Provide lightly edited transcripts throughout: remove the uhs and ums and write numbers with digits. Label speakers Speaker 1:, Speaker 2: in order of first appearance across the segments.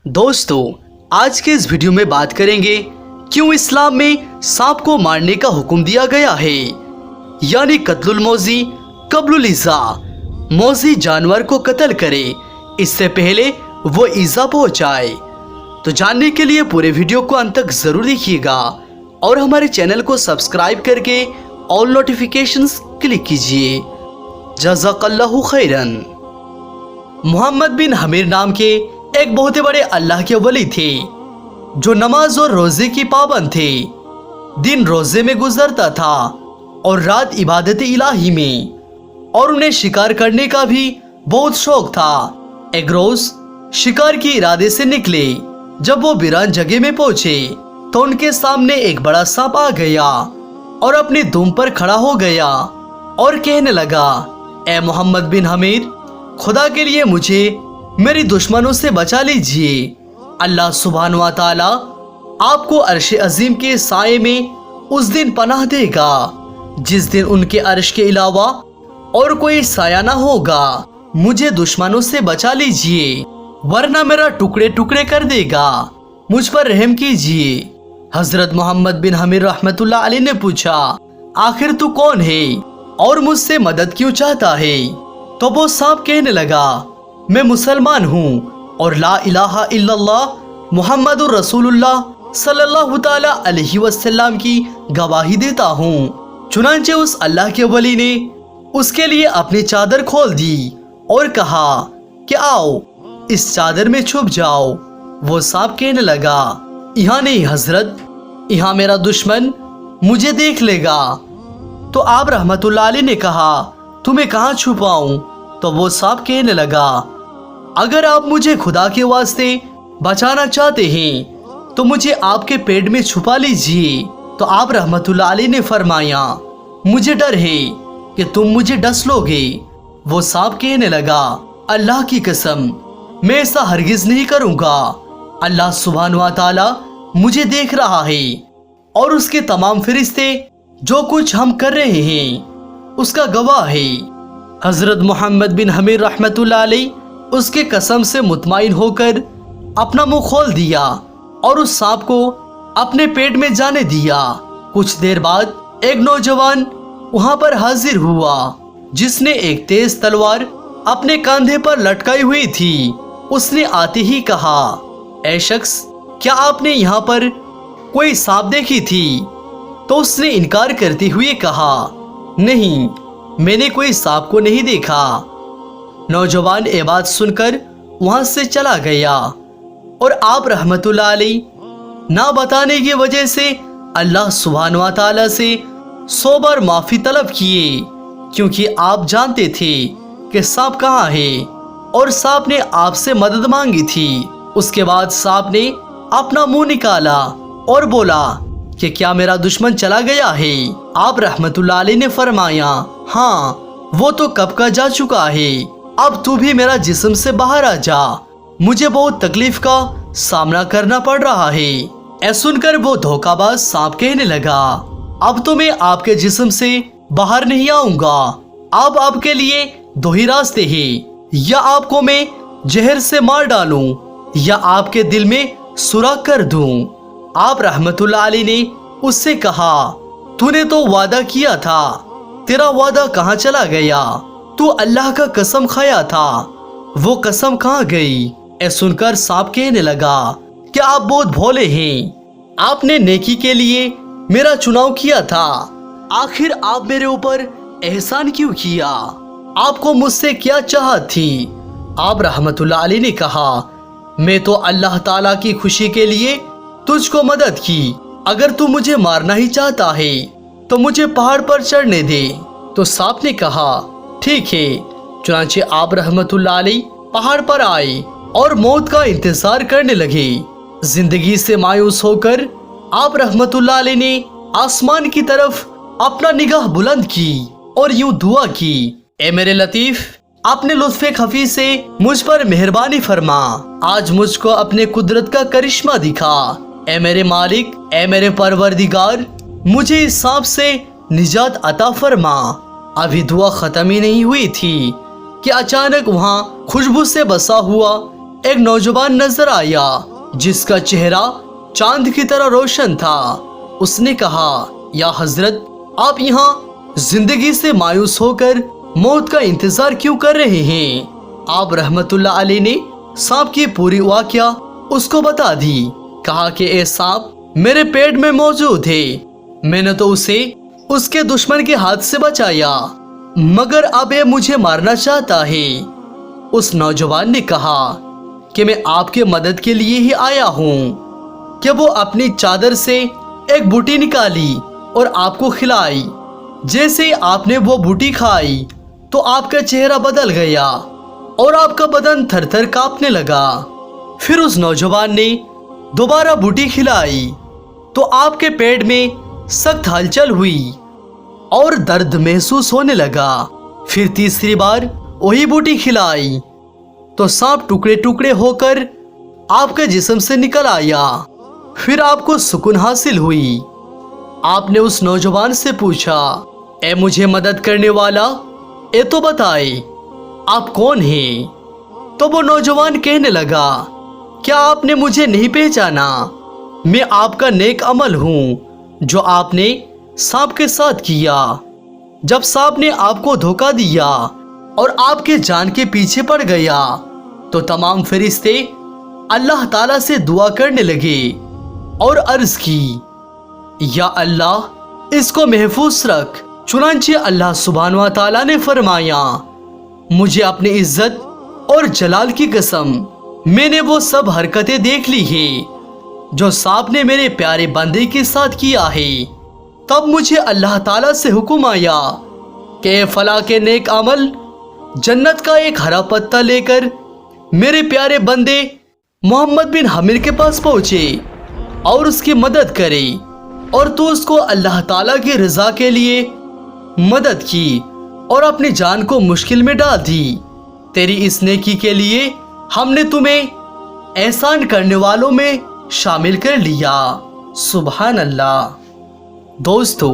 Speaker 1: दोस्तों, आज के इस वीडियो में बात करेंगे क्यों इस्लाम में सांप को मारने का हुक्म दिया गया है, यानी कत्लुल मौजी कब्लुल इज़ा। मौजी जानवर को कत्ल करे इससे पहले वो ईजा पहुंचाए। तो जानने के लिए पूरे वीडियो को अंत तक जरूर देखिएगा और हमारे चैनल को सब्सक्राइब करके ऑल नोटिफिकेशंस क्लिक कीजिए। जज़ाकल्लाहु खैरन। मोहम्मद बिन हमीर नाम के एक बहुत बड़े अल्लाह के वली थे जो नमाज और रोजे की पाबंद थे। दिन रोजे में गुजरता था और रात इबादत इलाही में, और उन्हें शिकार करने का भी बहुत शौक था। एक रोज शिकार के इरादे से निकले। जब वो वीरान जगह में पहुंचे तो उनके सामने एक बड़ा सांप आ गया और अपनी दुम पर खड़ा हो गया और कहने लगा, ए मोहम्मद बिन हमीर, खुदा के लिए मुझे मेरी दुश्मनों से बचा लीजिए। अल्लाह सुब्हान व तआला आपको अर्श अजीम के साए में उस दिन पनाह देगा जिस दिन उनके अर्श के अलावा और कोई साया ना होगा। मुझे दुश्मनों से बचा लीजिए वरना मेरा टुकड़े टुकड़े कर देगा। मुझ पर रहम कीजिए। हजरत मोहम्मद बिन हमीर रहमतुल्लाह अलैह ने पूछा, आखिर तू कौन है और मुझसे मदद क्यों चाहता है? तो वो सांप कहने लगा, मैं मुसलमान हूँ और ला इलाहा इल्लल्लाह मुहम्मदुर रसूलुल्लाह सल्लल्लाहु ताला अलैहि वसल्लम की गवाही देता हूँ। चुनांचे उस अल्लाह के वली ने उसके लिए अपनी चादर खोल दी और कहा कि आओ इस चादर में छुप जाओ। वो सांप कहने लगा, यहाँ नहीं हजरत, यहाँ मेरा दुश्मन मुझे देख लेगा। तो आप रहमतुल्लाह अलैह ने कहा, तुम्हें कहाँ छुपाऊं? तो वो सांप कहने लगा, अगर आप मुझे खुदा के वास्ते बचाना चाहते हैं तो मुझे आपके पेट में छुपा लीजिए। तो आप रहमतुल्लाह अलैह ने फरमाया, मुझे डर है कि तुम मुझे डस लोगे। वो सांप कहने लगा, अल्लाह की कसम, मैं ऐसा हरगिज नहीं करूंगा। अल्लाह सुब्हान व तआला मुझे देख रहा है और उसके तमाम फरिश्ते जो कुछ हम कर रहे हैं उसका गवाह है। हजरत मोहम्मद बिन हमीर रहमतुल्लाह अलैह उसके कसम से मुतमाइन होकर अपना मुंह खोल दिया और उस सांप को अपने पेट में जाने दिया। कुछ देर बाद एक नौजवान वहां पर हाजिर हुआ जिसने एक तेज तलवार अपने कंधे पर लटकाई हुई थी। उसने आते ही कहा, ऐ शख्स, क्या आपने यहाँ पर कोई सांप देखी थी? तो उसने इनकार करते हुए कहा, नहीं, मैंने कोई सांप को नहीं देखा। नौजवान ये बात सुनकर वहां से चला गया और आप रहमतुल्लाह अलैह ना बताने की वजह से अल्लाह सुब्हान व तआला से 100 बार माफी तलब किए, क्योंकि आप जानते थे कि सांप कहाँ है और सांप ने आपसे मदद मांगी थी। उसके बाद सांप ने अपना मुंह निकाला और बोला कि क्या मेरा दुश्मन चला गया है? आप रहमतुल्लाह अलैह ने फरमाया, हाँ, वो तो कब का जा चुका है। अब तू भी मेरा जिस्म से बाहर आ जा, मुझे बहुत तकलीफ का सामना करना पड़ रहा है। ऐसा सुनकर वो धोखाबाज सांप कहने लगा, अब तो मैं आपके जिस्म से बाहर नहीं आऊंगा। अब आपके लिए दो ही रास्ते हैं, या आपको मैं जहर से मार डालूं या आपके दिल में सुराख कर दूं। आप रहमतुल्लाह अलैह ने उससे कहा, तूने तो वादा किया था, तेरा वादा कहाँ चला गया? तू अल्लाह का कसम खाया था, वो कसम कहाँ गई? ऐ सुनकर सांप कहने लगा, क्या आप बहुत भोले हैं? आपने नेकी के लिए मेरा चुनाव किया था, आखिर आप मेरे ऊपर एहसान क्यों किया? आपको मुझसे क्या चाहत थी? आप रहमतुल्लाह अलैह ने कहा, मैं तो अल्लाह ताला की खुशी के लिए तुझको मदद की। अगर तू मुझे मारना ही चाहता है तो मुझे पहाड़ पर चढ़ने दे। तो सांप ने कहा, ठीक है। चुनांचे आप रहमतुल्लाह अलैह पहाड़ पर आए और मौत का इंतजार करने लगे। जिंदगी से मायूस होकर आप रहमतुल्लाह अलैह ने आसमान की तरफ अपना निगाह बुलंद की और यूं दुआ की, ए मेरे लतीफ, अपने लुत्फ़े खफी से मुझ पर मेहरबानी फरमा। आज मुझको अपने कुदरत का करिश्मा दिखा। ए मेरे मालिक, ए मेरे परवरदिगार, मुझे इस सांप से निजात अता फरमा। अभी दुआ खत्म ही नहीं हुई थी कि अचानक वहाँ खुशबू से बसा हुआ ایک نوجوان نظر آیا جس کا چہرہ چاند کی طرح روشن تھا۔ اس نے کہا، یا حضرت، آپ یہاں زندگی سے مایوس ہو کر موت کا انتظار کیوں کر رہے ہیں؟ آپ رحمت اللہ علیہ نے سانپ کی پوری واقعہ اس کو بتا دی۔ کہا کہ اے سانپ میرے پیٹ میں موجود ہے، میں نے تو اسے اس کے دشمن کے ہاتھ سے بچایا، مگر اب یہ مجھے مارنا چاہتا ہے۔ اس نوجوان نے کہا کہ میں آپ کے مدد کے لیے ہی آیا ہوں۔ کہ وہ اپنی چادر سے ایک بوٹی نکالی اور آپ کو کھلائی۔ جیسے آپ نے وہ بوٹی کھائی تو آپ کا چہرہ بدل گیا اور آپ کا بدن تھر تھر کانپنے لگا۔ پھر اس نوجوان نے دوبارہ بوٹی کھلائی تو آپ کے پیٹ میں سخت ہلچل ہوئی اور درد محسوس ہونے لگا۔ پھر تیسری بار وہی بوٹی کھلائی تو سانپ ٹکڑے ٹکڑے ہو کر آپ کے جسم سے نکل آیا۔ پھر آپ کو سکون حاصل ہوئی۔ آپ نے اس نوجوان سے پوچھا، اے مجھے مدد کرنے والا، اے تو بتائے آپ کون ہیں؟ تو وہ نوجوان کہنے لگا، کیا آپ نے مجھے نہیں پہچانا؟ میں آپ کا نیک عمل ہوں جو آپ نے سانپ کے ساتھ کیا۔ جب سانپ نے آپ کو دھوکہ دیا اور آپ کے جان کے پیچھے پڑ گیا تو تمام فرشتے اللہ تعالیٰ سے دعا کرنے لگے اور عرض کی، یا اللہ اس کو محفوظ رکھ۔ چنانچہ اللہ سبحانہ و تعالیٰ نے فرمایا، مجھے اپنی عزت اور جلال کی قسم، میں نے وہ سب حرکتیں دیکھ لی ہیں جو سانپ نے میرے پیارے بندے کے ساتھ کیا ہے۔ تب مجھے اللہ تعالیٰ سے حکم آیا کہ اے فلاں کے نیک عمل، جنت کا ایک ہرا پتہ لے کر میرے پیارے بندے محمد بن حمیر کے پاس پہنچے اور اس کی مدد کرے، اور تو اس کو اللہ تعالیٰ کی رضا کے لیے مدد کی اور اپنی جان کو مشکل میں ڈال دی۔ تیری اس نیکی کے لیے ہم نے تمہیں احسان کرنے والوں میں شامل کر لیا۔ سبحان اللہ۔ دوستو،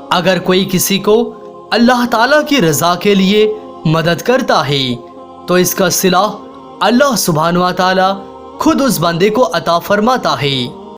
Speaker 1: اگر کوئی کسی کو اللہ تعالیٰ کی رضا کے لیے مدد کرتا ہے تو اس کا صلہ اللہ سبحانہ و تعالیٰ خود اس بندے کو عطا فرماتا ہے۔